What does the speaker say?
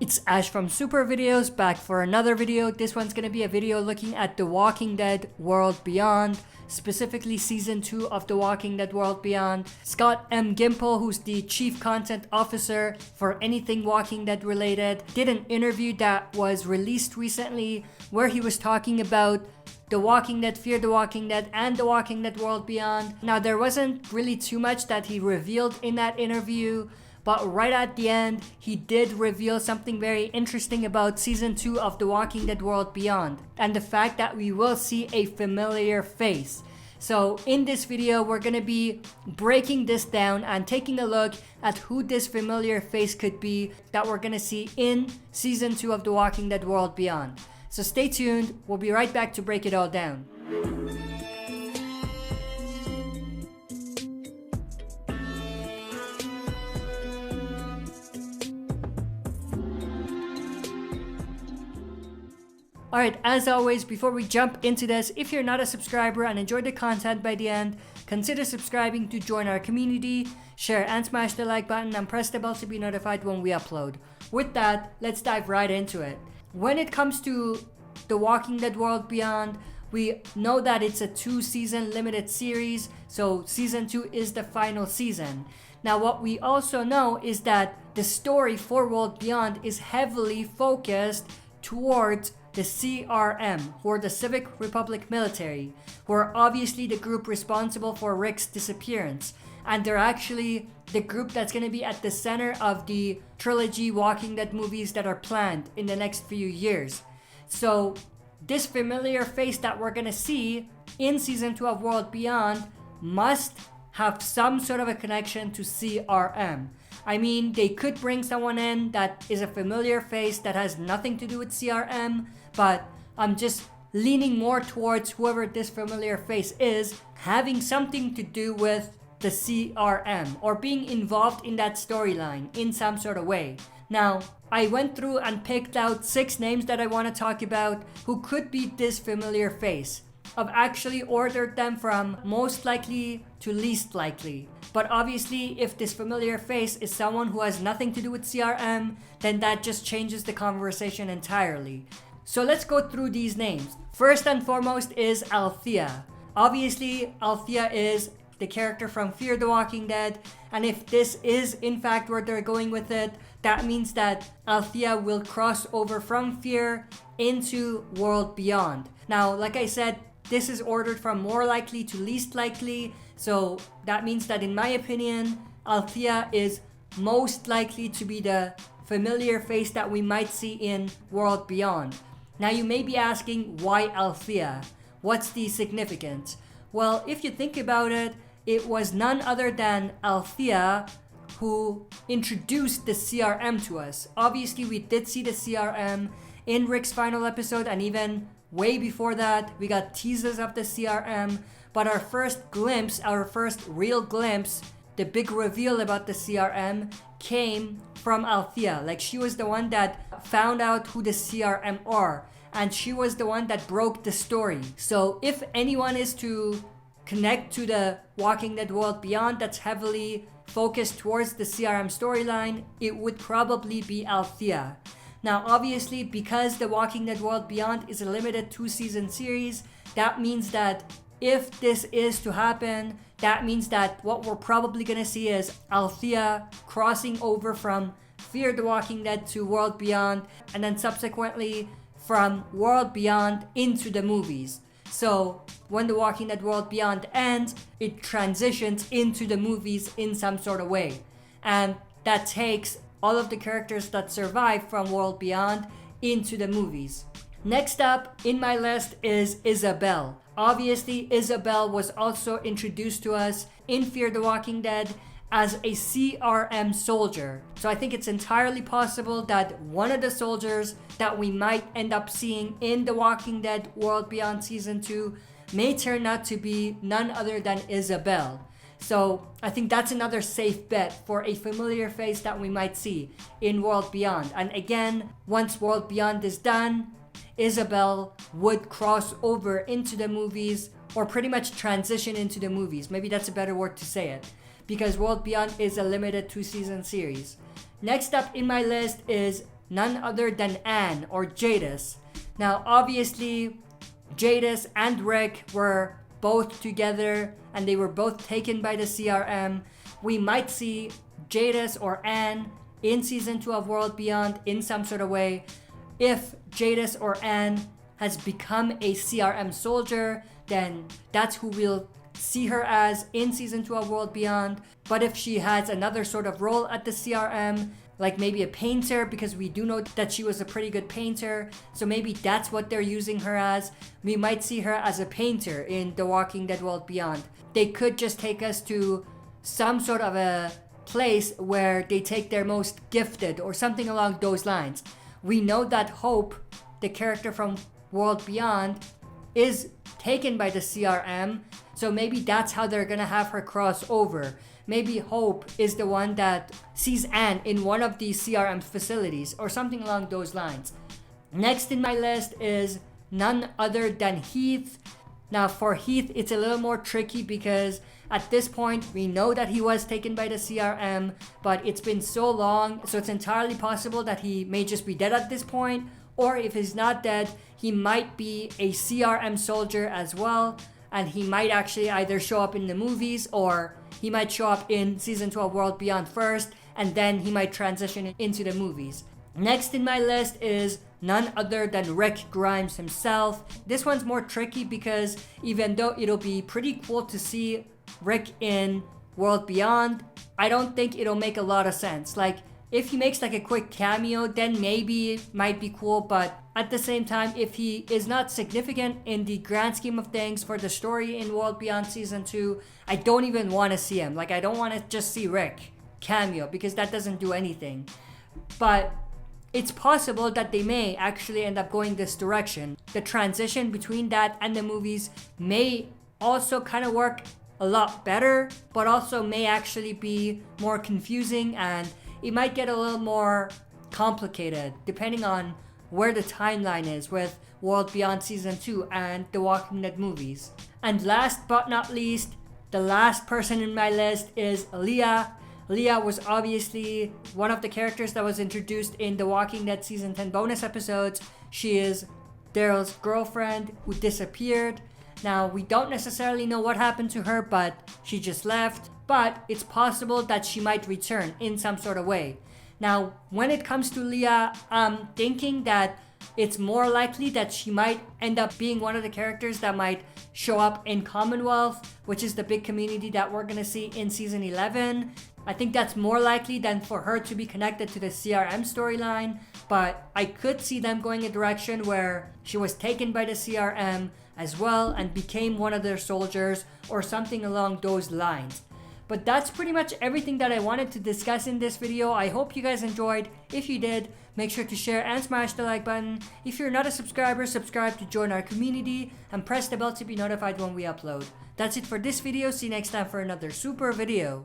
It's Ash from Super Videos back for another video. This one's gonna be a video looking at The Walking Dead World Beyond, specifically Season 2 of The Walking Dead World Beyond. Scott M. Gimple, who's the Chief Content Officer for anything Walking Dead related, did an interview that was released recently where he was talking about The Walking Dead, Fear the Walking Dead, and The Walking Dead World Beyond. Now, there wasn't really too much that he revealed in that interview, but right at the end, he did reveal something very interesting about Season 2 of The Walking Dead World Beyond, and the fact that we will see a familiar face. So in this video, we're gonna be breaking this down and taking a look at who this familiar face could be that we're gonna see in Season 2 of The Walking Dead World Beyond. So stay tuned, we'll be right back to break it all down. Alright, as always, before we jump into this, if you're not a subscriber and enjoyed the content by the end, consider subscribing to join our community, share and smash the like button, and press the bell to be notified when we upload. With that, let's dive right into it. When it comes to The Walking Dead World Beyond, we know that it's a 2-season limited series, so Season 2 is the final season. Now, what we also know is that the story for World Beyond is heavily focused towards the CRM, who are the Civic Republic military, who are obviously the group responsible for Rick's disappearance. And they're actually the group that's going to be at the center of the trilogy Walking Dead movies that are planned in the next few years. So this familiar face that we're going to see in Season 2 of World Beyond must have some sort of a connection to CRM. I mean, they could bring someone in that is a familiar face that has nothing to do with CRM, but I'm just leaning more towards whoever this familiar face is having something to do with the CRM or being involved in that storyline in some sort of way. Now, I went through and picked out 6 names that I want to talk about who could be this familiar face. I've actually ordered them from most likely to least likely. But obviously, if this familiar face is someone who has nothing to do with CRM, then that just changes the conversation entirely. So let's go through these names. First and foremost is Althea. Obviously, Althea is the character from Fear the Walking Dead, and if this is in fact where they're going with it, that means that Althea will cross over from Fear into World Beyond. Now, like I said, this is ordered from more likely to least likely, so that means that in my opinion, Althea is most likely to be the familiar face that we might see in World Beyond. Now you may be asking, why Althea? What's the significance? Well, if you think about it, it was none other than Althea who introduced the CRM to us. Obviously, we did see the CRM in Rick's final episode, and even way before that, we got teasers of the CRM, but our first glimpse, our first real glimpse, the big reveal about the CRM came from Althea. Like, she was the one that found out who the CRM are, and she was the one that broke the story. So if anyone is to connect to the Walking Dead World Beyond that's heavily focused towards the CRM storyline, it would probably be Althea. Now, obviously, because The Walking Dead World Beyond is a limited 2-season series, that means that if this is to happen, that means that what we're probably gonna see is Althea crossing over from Fear the Walking Dead to World Beyond, and then subsequently from World Beyond into the movies. So when The Walking Dead World Beyond ends, it transitions into the movies in some sort of way. And that takes all of the characters that survive from World Beyond into the movies. Next up in my list is Isabelle. Obviously, Isabelle was also introduced to us in Fear the Walking Dead as a CRM soldier. So I think it's entirely possible that one of the soldiers that we might end up seeing in The Walking Dead World Beyond Season 2 may turn out to be none other than Isabelle. So I think that's another safe bet for a familiar face that we might see in World Beyond. And again, once World Beyond is done, Isabelle would cross over into the movies, or pretty much transition into the movies. Maybe that's a better word to say it, because World Beyond is a limited 2-season series. Next up in my list is none other than Anne or Jadis. Now obviously Jadis and Rick were both together and they were both taken by the CRM. We might see Jadis or Anne in season 2 of World Beyond in some sort of way. If Jadis or Anne has become a CRM soldier, then that's who we'll see her as in season 2 of World Beyond. But if she has another sort of role at the CRM, like maybe a painter, because we do know that she was a pretty good painter, so maybe that's what they're using her as. We might see her as a painter in The Walking Dead World Beyond. They could just take us to some sort of a place where they take their most gifted or something along those lines. We know that Hope, the character from World Beyond, is taken by the CRM, so maybe that's how they're gonna have her cross over. Maybe Hope is the one that sees Anne in one of these CRM facilities or something along those lines. Next in my list is none other than Heath. Now for Heath, it's a little more tricky because at this point we know that he was taken by the CRM, but it's been so long, so it's entirely possible that he may just be dead at this point, or if he's not dead, he might be a CRM soldier as well, and he might actually either show up in the movies or he might show up in season 2 of World Beyond first, and then he might transition into the movies. Next in my list is none other than Rick Grimes himself. This one's more tricky because even though it'll be pretty cool to see Rick in World Beyond, I don't think it'll make a lot of sense. Like, if he makes like a quick cameo, then maybe it might be cool, but at the same time, if he is not significant in the grand scheme of things for the story in World Beyond Season 2, I don't even want to see him. Like, I don't want to just see Rick cameo because that doesn't do anything. But it's possible that they may actually end up going this direction. The transition between that and the movies may also kind of work a lot better, but also may actually be more confusing, and it might get a little more complicated depending on where the timeline is with World Beyond Season 2 and the Walking Dead movies. And last but not least, the last person in my list is Leah. Leah was obviously one of the characters that was introduced in the Walking Dead Season 10 bonus episodes. She is Daryl's girlfriend who disappeared. Now, we don't necessarily know what happened to her, but she just left. But it's possible that she might return in some sort of way. Now, when it comes to Leah, I'm thinking that it's more likely that she might end up being one of the characters that might show up in Commonwealth, which is the big community that we're gonna see in Season 11. I think that's more likely than for her to be connected to the CRM storyline, but I could see them going a direction where she was taken by the CRM as well and became one of their soldiers or something along those lines. But that's pretty much everything that I wanted to discuss in this video. I hope you guys enjoyed. If you did, make sure to share and smash the like button. If you're not a subscriber, subscribe to join our community and press the bell to be notified when we upload. That's it for this video. See you next time for another super video.